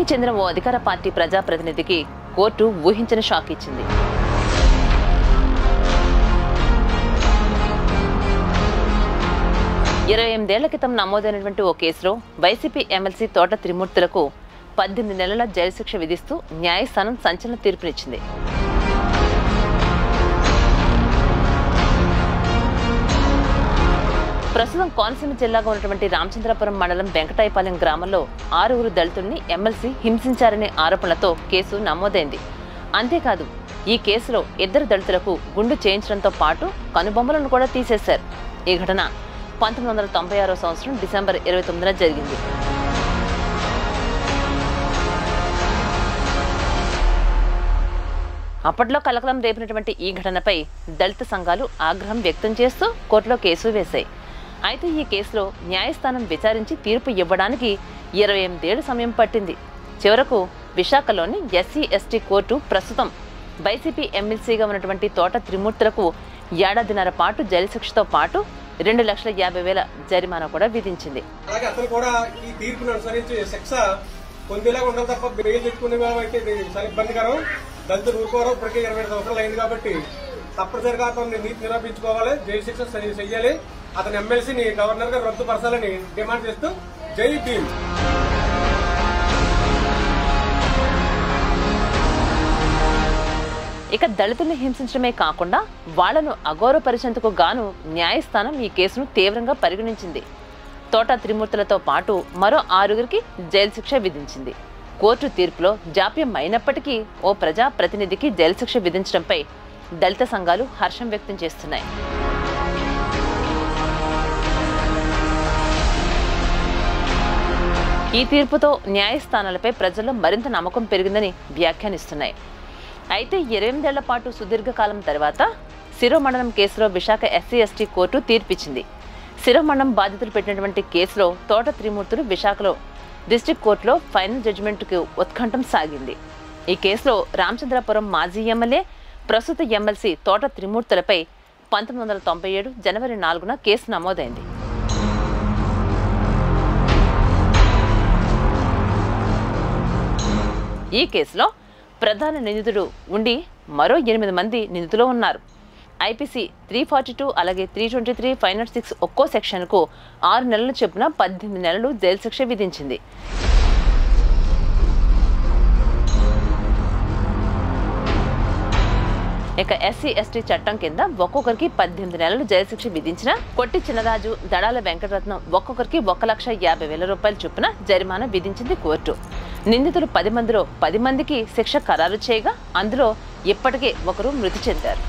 చెందిన ఓ అధికార party ప్రజాప్రతినిధికి court ఊహించని షాక్ ఇచ్చింది. ఇరవై 8 ఏళ్ల క్రితం నమోదైనటువంటి ఓ కేసులో వైసీపీ ఎమ్మెల్సీ తోట త్రిమూర్తులకు 18 నెలల జైలు శిక్ష విధిస్తూ న్యాయస్థానం సంచలన తీర్పునిచ్చింది. ప్రస్తుతం కోనసీమ జిల్లాగా ఉన్నటువంటి రామచంద్రపురం మండలం వెంకటాయపాలెం గ్రామంలో 6 దళితుల్ని ఎమ్మెల్సీ హింసించారనే ఆరోపణలతో కేసు నమోదైంది. అంతేకాదు ఈ కేసులో 2 దళితులకు గుండు చేయించడంతో పాటు కనుబొమ్మలను కూడా తీసేశారు. ఈ ఘటన 1996 సంవత్సరం డిసెంబర్ 29న జరిగింది. అప్పట్లో కలకలం రేపినటువంటి ఈ ఘటనపై దళిత సంఘాలు ఆగ్రహం వ్యక్తం చేస్తూ కోర్టులో కేసు వేశాయి. అయితే ఈ కేసులో న్యాయస్థానం విచారించి తీర్పు ఇవ్వడానికి 28 ఏళ్ల సమయం పట్టింది. చివరకు విశాఖలోని SC/ST కోర్టు ప్రస్తుతం వైసీపీ ఎమ్మెల్సీగా ఉన్నటువంటి తోట త్రిమూర్తులకు 1.5 ఏళ్ల పాటు జైలు శిక్షతో పాటు 2,50,000 జరిమానా కూడా విధించింది. అలాగే అతను కూడా ఈ తీర్పును అనుసరించి శిక్ష పొందేలాగా ఉండాలి తప్ప బెయిల్ తెచ్చుకునే అయితే చాలా ఇబ్బందికరం. దళితులు ఊరుకోవడం ఇప్పటికే 25 సంవత్సరాలు అయింది కాబట్టి తప్పనిసరిగా అతను నీతి నిరూపించుకోవాలి, జైలు శిక్ష చెయ్యాలి. అతని ఎమ్మెల్సీని గవర్నర్ గా రద్దుపరచాలని డిమాండ్ చేస్తూ జై భీమ్. ఇక దళితుల్ని హింసించడమే కాకుండా వాళ్లను అగౌరవపరిచేందుకు గాను న్యాయస్థానం ఈ కేసును తీవ్రంగా పరిగణించింది. తోట త్రిమూర్తులతో పాటు మరో 6 జైలు శిక్ష విధించింది. కోర్టు తీర్పులో జాప్యం అయినప్పటికీ ఓ ప్రజా ప్రతినిధికి జైలు శిక్ష విధించడంపై దళిత సంఘాలు హర్షం వ్యక్తం చేస్తున్నాయి. ఈ తీర్పుతో న్యాయస్థానాలపై ప్రజల్లో మరింత నమ్మకం పెరిగిందని వ్యాఖ్యానిస్తున్నాయి. అయితే 28 ఏళ్ల పాటు సుదీర్ఘకాలం తర్వాత శిరోమండలం కేసులో విశాఖ SC/ST కోర్టు తీర్పిచ్చింది. శిరోమండలం బాధితులు పెట్టినటువంటి కేసులో తోట త్రిమూర్తులు విశాఖలో డిస్ట్రిక్ట్ కోర్టులో ఫైనల్ జడ్జిమెంట్కు ఉత్కంఠం సాగింది. ఈ కేసులో రామచంద్రపురం మాజీ ఎమ్మెల్యే ప్రస్తుత ఎమ్మెల్సీ తోట త్రిమూర్తులపై 1997 జనవరి 4న కేసు నమోదైంది. ఈ కేసులో ప్రధాన నిందితుడు ఉండి మరో 8 మంది నిందితులు ఉన్నారు. IPC 342 అలాగే 323 506 ఒక్కో సెక్షన్కు 6 నెలల చొప్పున 18 నెలలు జైలు శిక్ష విధించింది. ఇక SC/ST చట్టం కింద ఒక్కొక్కరికి 18 నెలలు జైలు శిక్ష విధించిన కొట్టి చిన్నరాజు, దడాల వెంకటరత్నం ఒక్కొక్కరికి 1,50,000 రూపాయల చొప్పున జరిమానా విధించింది కోర్టు. నిందితులు 10 మందిలో 10 మందికి శిక్ష ఖరారు చేయగా అందులో ఇప్పటికే ఒకరు మృతి చెందారు.